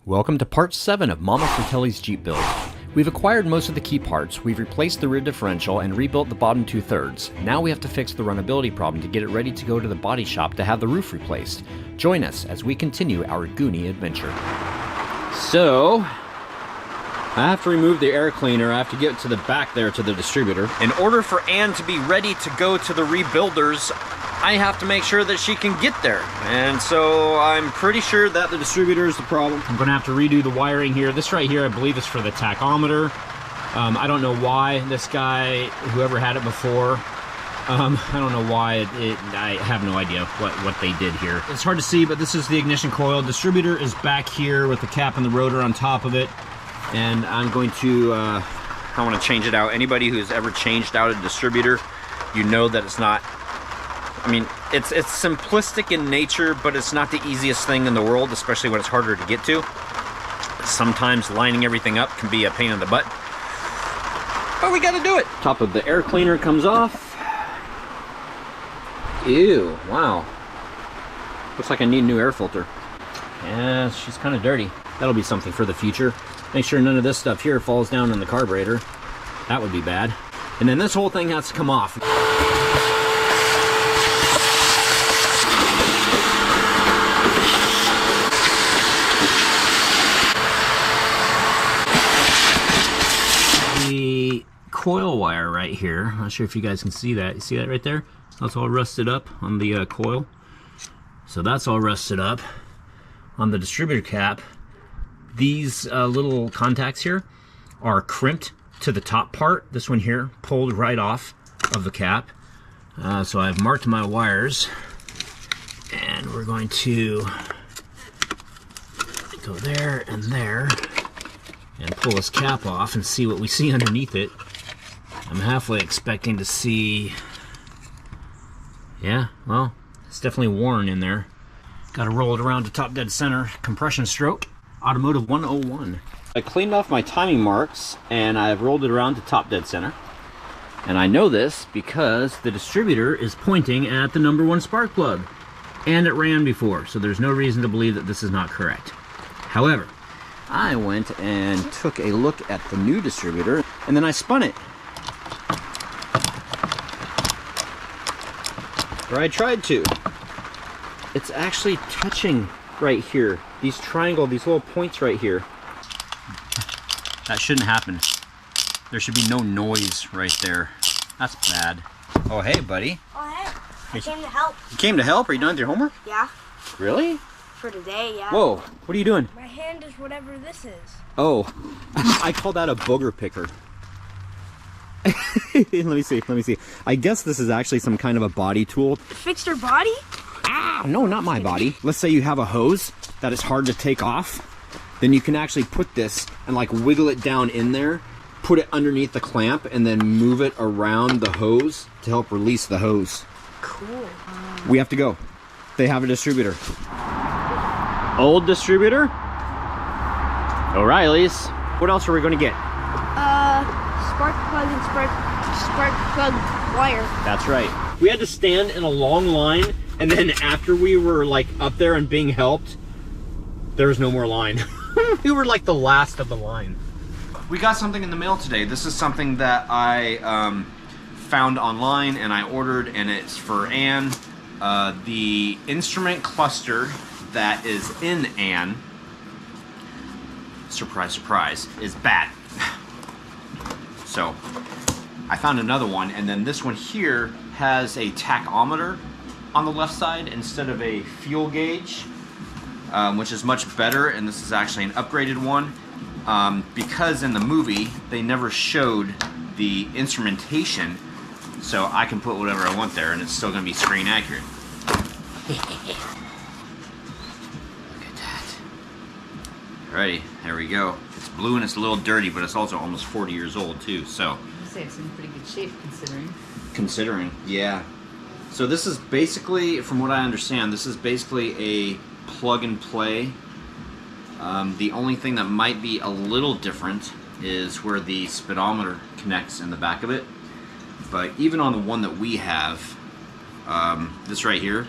Welcome to part 7 of Mama Fratelli's Jeep build. We've acquired most of the key parts, we've replaced the rear differential and rebuilt the bottom 2/3. Now we have to fix the runnability problem to get it ready to go to the body shop to have the roof replaced. Join us as we continue our Goonie adventure. So, I have to remove the air cleaner. I have to get to the back there to the distributor. In order for Ann to be ready to go to the rebuilders, I have to make sure that she can get there. And so I'm pretty sure that the distributor is the problem. I'm gonna have to redo the wiring here. This right here, I believe is for the tachometer. I don't know why this guy, whoever had it before, I don't know why I have no idea what they did here. It's hard to see, but this is the ignition coil. Distributor is back here with the cap and the rotor on top of it. And I'm going to, I want to change it out. Anybody who's ever changed out a distributor, you know that it's not, I mean, it's simplistic in nature, but it's not the easiest thing in the world, especially when it's harder to get to. Sometimes lining everything up can be a pain in the butt, but we gotta do it. Top of the air cleaner comes off. Ew, wow. Looks like I need a new air filter. Yeah, she's kind of dirty. That'll be something for the future. Make sure none of this stuff here falls down in the carburetor. That would be bad. And then this whole thing has to come off. The coil wire right here, I'm not sure if you guys can see that. You see that right there? That's all rusted up on the coil. So that's all rusted up. On the distributor cap, these little contacts here are crimped to the top part. This one here pulled right off of the cap. So I've marked my wires, and we're going to go there and there and pull this cap off and see what we see underneath it. I'm halfway expecting to see, yeah, well, it's definitely worn in there. Got to roll it around to top dead center. Compression stroke, Automotive 101. I cleaned off my timing marks and I've rolled it around to top dead center. And I know this because the distributor is pointing at the #1 spark plug. And it ran before, so there's no reason to believe that this is not correct. However, I went and took a look at the new distributor and then I spun it. Or I tried to. It's actually touching right here. These these little points right here. That shouldn't happen. There should be no noise right there. That's bad. Oh, hey, buddy. Oh, hey. I came to help. You came to help? Are you done with your homework? Yeah. Really? For today, yeah. Whoa, what are you doing? My hand is whatever this is. Oh, I call that a booger picker. Let me see. I guess this is actually some kind of a body tool. Fixed her body? Ah, no, not my body. Let's say you have a hose that is hard to take off. Then you can actually put this and like wiggle it down in there, put it underneath the clamp, and then move it around the hose to help release the hose. Cool. We have to go. They have a distributor. Old distributor? O'Reilly's. What else are we going to get? Spark plug and spark plug wire. That's right. We had to stand in a long line, and then after we were like up there and being helped, there was no more line. We were like the last of the line. We got something in the mail today. This is something that I found online and I ordered, and it's for Ann. The instrument cluster that is in Ann, surprise, surprise, is bad. So I found another one, and then this one here has a tachometer on the left side instead of a fuel gauge, which is much better, and this is actually an upgraded one, because in the movie they never showed the instrumentation, so I can put whatever I want there and it's still going to be screen accurate. Look at that. Alrighty, there we go. It's blue and it's a little dirty, but it's also almost 40 years old too, so. I'd say it's in pretty good shape considering. Considering, yeah. So this is basically, from what I understand, this is basically a plug and play. The only thing that might be a little different is where the speedometer connects in the back of it. But even on the one that we have, this right here,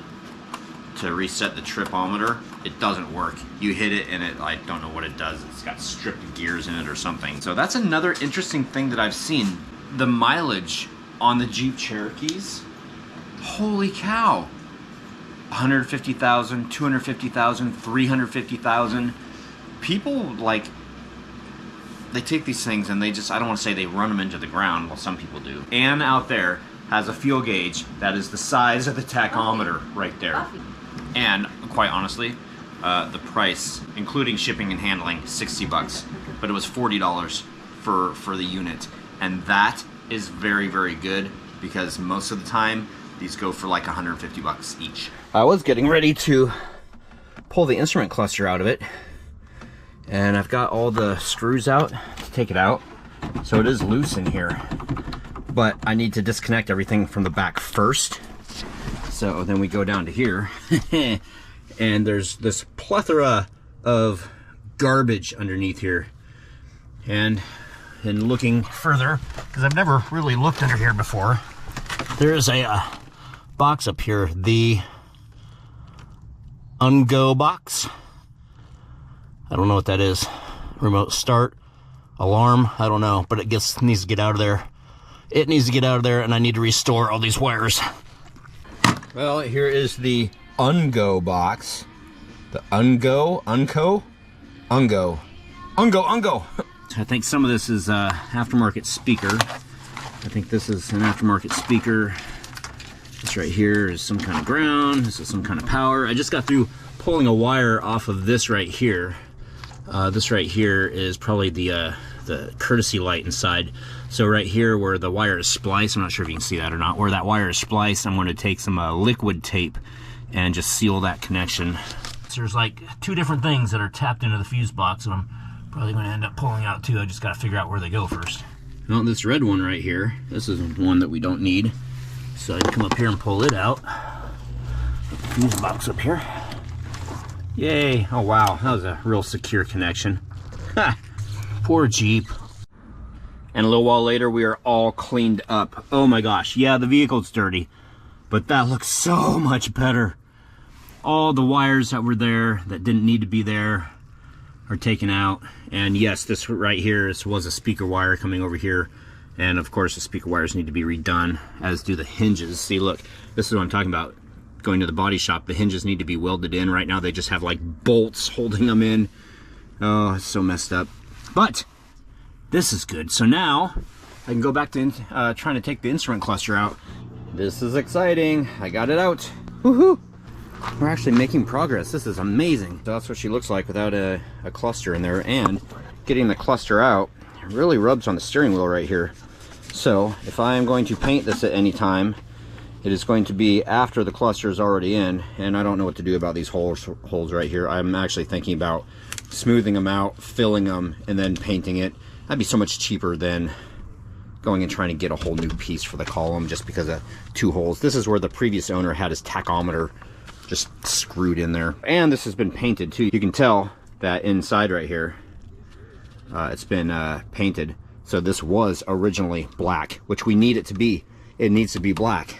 to reset the tripometer, it doesn't work. You hit it and it, I don't know what it does. It's got stripped gears in it or something. So that's another interesting thing that I've seen. The mileage on the Jeep Cherokees, holy cow. 150,000, 250,000, 350,000. People, like, they take these things and they just, I don't want to say they run them into the ground. Well, some people do. Ann out there has a fuel gauge that is the size of the tachometer right there. And quite honestly, the price, including shipping and handling, 60 bucks, but it was $40 for the unit. And that is very, very good because most of the time these go for like 150 bucks each. I was getting ready to pull the instrument cluster out of it, and I've got all the screws out to take it out. So it is loose in here, but I need to disconnect everything from the back first. So then we go down to here and there's this plethora of garbage underneath here. And in looking further, because I've never really looked under here before, there is a box up here, the Ungo box. I don't know what that is. Remote start, alarm, I don't know, but it needs to get out of there. It needs to get out of there, and I need to restore all these wires. Well, here is the Ungo box. The Ungo. I think some of this is aftermarket speaker. I think this is an aftermarket speaker. This right here is some kind of ground. This is some kind of power. I just got through pulling a wire off of this right here. This right here is probably the courtesy light inside. So right here where the wire is spliced, I'm not sure if you can see that or not, where that wire is spliced, I'm going to take some liquid tape and just seal that connection. So there's like two different things that are tapped into the fuse box, and I'm probably going to end up pulling out two. I just got to figure out where they go first. Well, this red one right here, this is one that we don't need. So I can come up here and pull it out. Put the fuse box up here. Yay. Oh wow, that was a real secure connection. Ha! Poor Jeep. And a little while later, we are all cleaned up. Oh my gosh, yeah, the vehicle's dirty, but that looks so much better. All the wires that were there that didn't need to be there are taken out. And yes, this right here, this was a speaker wire coming over here. And of course, the speaker wires need to be redone, as do the hinges. See, look, this is what I'm talking about. Going to the body shop, the hinges need to be welded in. Right now, they just have like bolts holding them in. Oh, it's so messed up. But this is good. So now I can go back to trying to take the instrument cluster out. This is exciting. I got it out. Woohoo! We're actually making progress. This is amazing. So that's what she looks like without a cluster in there. And getting the cluster out really rubs on the steering wheel right here. So if I am going to paint this at any time, it is going to be after the cluster is already in. And I don't know what to do about these holes right here. I'm actually thinking about smoothing them out, filling them, and then painting it. That'd be so much cheaper than going and trying to get a whole new piece for the column just because of two holes. This is where the previous owner had his tachometer just screwed in there. And this has been painted too. You can tell that inside right here, it's been painted. So this was originally black, which we need it to be. It needs to be black.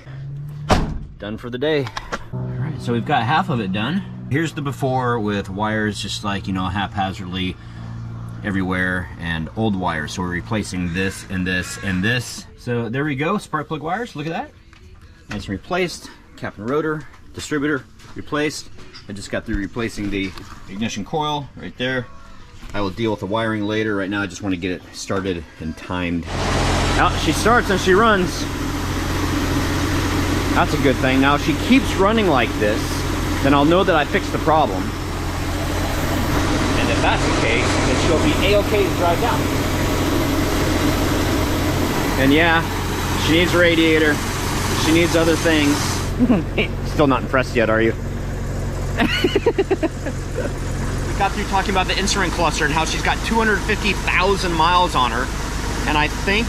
Done for the day. All right, so we've got half of it done. Here's the before with wires just like, you know, haphazardly everywhere, and old wires. So we're replacing this and this and this. So there we go, spark plug wires, look at that. Nice and replaced. Cap and rotor, distributor replaced. I just got through replacing the ignition coil right there. I will deal with the wiring later. Right now I just want to get it started and timed. Now she starts and she runs. That's a good thing. Now if she keeps running like this, then I'll know that I fixed the problem. And if that's the case, then she'll be a-okay to drive down. And yeah, she needs a radiator. She needs other things. Still not impressed yet, are you? We got through talking about the instrument cluster and how she's got 250,000 miles on her. And I think,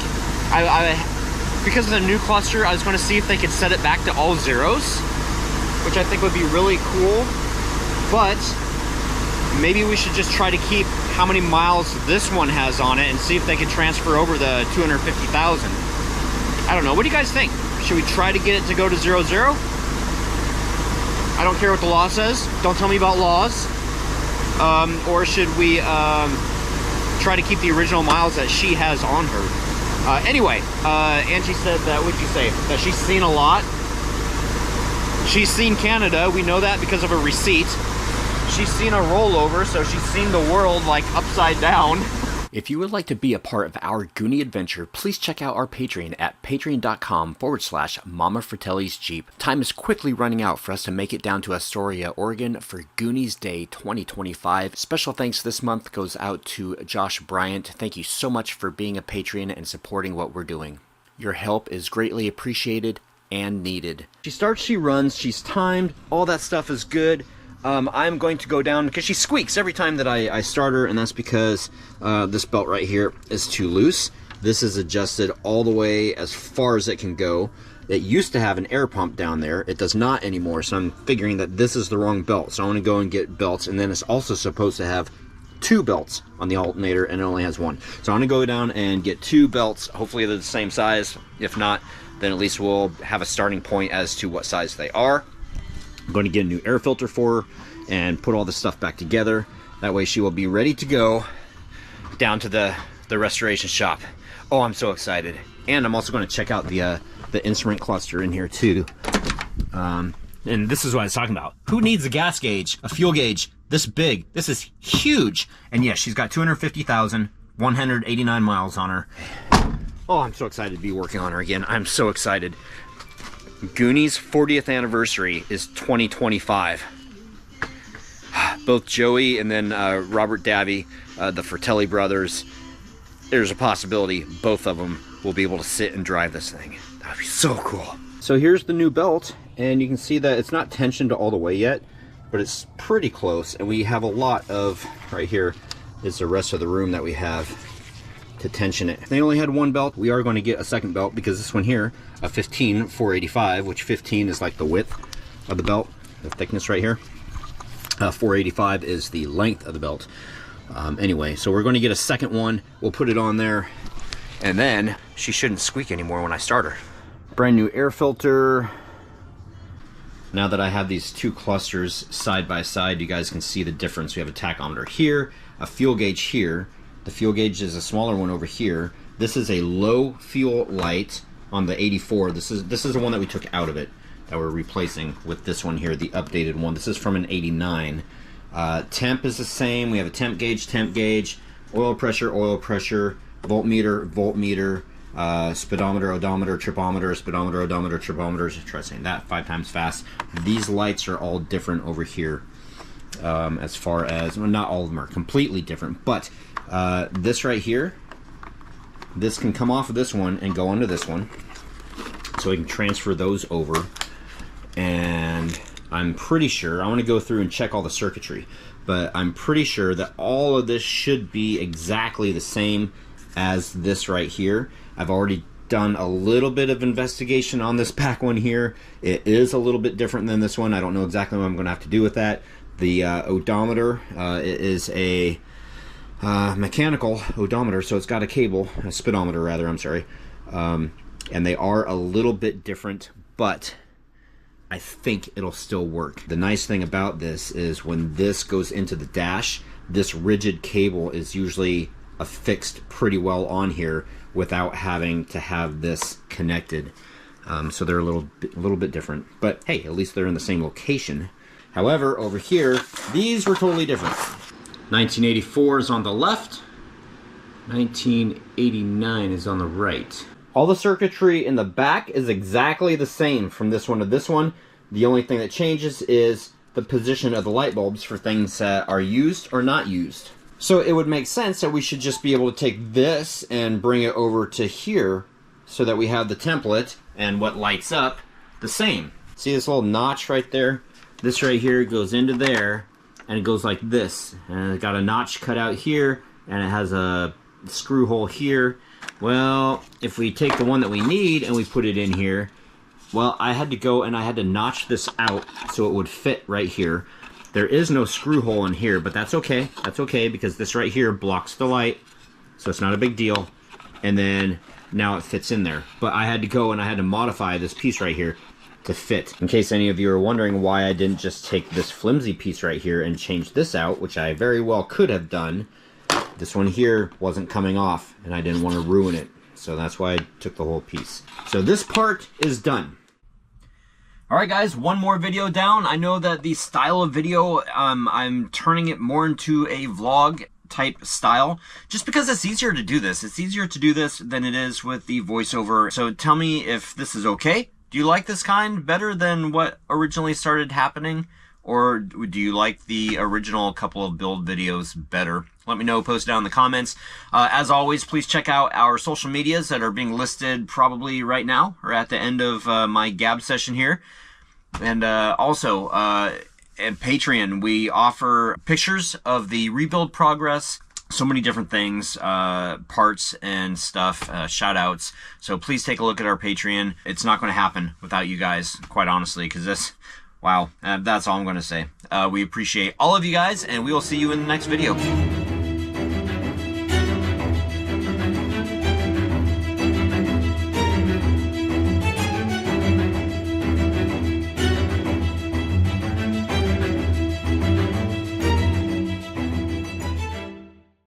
because of the new cluster, I was going to see if they could set it back to all zeros, which I think would be really cool. But maybe we should just try to keep how many miles this one has on it and see if they can transfer over the 250,000. I don't know. What do you guys think? Should we try to get it to go to 00? I don't care what the law says. Don't tell me about laws. Or should we try to keep the original miles that she has on her? Anyway, Angie said that, what'd you say? That she's seen a lot. She's seen Canada. We know that because of a receipt. She's seen a rollover, so she's seen the world like upside down. If you would like to be a part of our Goonie adventure, please check out our Patreon at patreon.com/Mama Fratelli's Jeep. Time is quickly running out for us to make it down to Astoria, Oregon for Goonies Day 2025. Special thanks this month goes out to Josh Bryant. Thank you so much for being a patron and supporting what we're doing. Your help is greatly appreciated and needed. She starts, she runs, she's timed, all that stuff is good. I'm going to go down because she squeaks every time that I start her, and that's because this belt right here is too loose. This is adjusted all the way as far as it can go. It used to have an air pump down there. It does not anymore, so I'm figuring that this is the wrong belt. So I want to go and get belts, and then it's also supposed to have 2 belts on the alternator, and it only has 1. So I'm going to go down and get 2 belts. Hopefully they're the same size. If not, then at least we'll have a starting point as to what size they are. I'm going to get a new air filter for her and put all this stuff back together. That way she will be ready to go down to the restoration shop. Oh, I'm so excited. And I'm also going to check out the instrument cluster in here too. And this is what I was talking about. Who needs a gas gauge, a fuel gauge this big? This is huge. And yes, she's got 250,189 miles on her. Oh, I'm so excited to be working on her again. I'm so excited. Goonies' 40th anniversary is 2025. Both Joey and then Robert Davi, the Fratelli brothers, there's a possibility both of them will be able to sit and drive this thing. That would be so cool. So here's the new belt, and you can see that it's not tensioned all the way yet, but it's pretty close, and we have a lot of, right here is the rest of the room that we have to tension it. They only had 1 belt. We are going to get a second belt because this one here, a 15 485, which 15 is like the width of the belt, the thickness right here. 485 is the length of the belt. Anyway, so we're going to get a second one. We'll put it on there, and then she shouldn't squeak anymore when I start her. Brand new air filter. Now that I have these 2 clusters side by side, you guys can see the difference. We have a tachometer here, a fuel gauge here. The fuel gauge is a smaller one over here. This is a low fuel light on the 84. This is the one that we took out of it, that we're replacing with this one here, the updated one. This is from an 89. Temp is the same. We have a temp gauge, oil pressure, voltmeter, speedometer, odometer, tripometer, speedometer, odometer, tripometer. Try saying that 5 times fast. These lights are all different over here. As far as, well, not all of them are completely different, but this right here, this can come off of this one and go onto this one, so we can transfer those over. And I'm pretty sure, I want to go through and check all the circuitry, but I'm pretty sure that all of this should be exactly the same as this right here. I've already done a little bit of investigation on this back one here. It is a little bit different than this one. I don't know exactly what I'm going to have to do with that. The odometer, it is a mechanical odometer, so it's got a cable, a speedometer rather, I'm sorry. And they are a little bit different, but I think it'll still work. The nice thing about this is when this goes into the dash, this rigid cable is usually affixed pretty well on here without having to have this connected. So they're a little bit different, but hey, at least they're in the same location. However, over here, these were totally different. 1984 is on the left, 1989 is on the right. All the circuitry in the back is exactly the same from this one to this one. The only thing that changes is the position of the light bulbs for things that are used or not used. So it would make sense that we should just be able to take this and bring it over to here so that we have the template and what lights up the same. See this little notch right there? This right here goes into there, and it goes like this. And it's got a notch cut out here, and it has a screw hole here. Well, if we take the one that we need and we put it in here, well, I had to go and I had to notch this out so it would fit right here. There is no screw hole in here, but that's okay. That's okay because this right here blocks the light, so it's not a big deal. And then now it fits in there. But I had to go and I had to modify this piece right here to fit. In case any of you are wondering why I didn't just take this flimsy piece right here and change this out, which I very well could have done, this one here wasn't coming off and I didn't want to ruin it. So that's why I took the whole piece. So this part is done. Alright guys, one more video down. I know that the style of video, I'm turning it more into a vlog type style, just because it's easier to do this. It's easier to do this than it is with the voiceover. So tell me if this is okay. Do you like this kind better than what originally started happening? Or do you like the original couple of build videos better? Let me know, post it down in the comments. As always, please check out our social medias that are being listed probably right now or at the end of my Gab session here. And also, at Patreon, we offer pictures of the rebuild progress, so many different things, parts and stuff, shout outs. So please take a look at our Patreon. It's not going to happen without you guys, quite honestly, because this, wow, that's all I'm going to say. We appreciate all of you guys, and we will see you in the next video.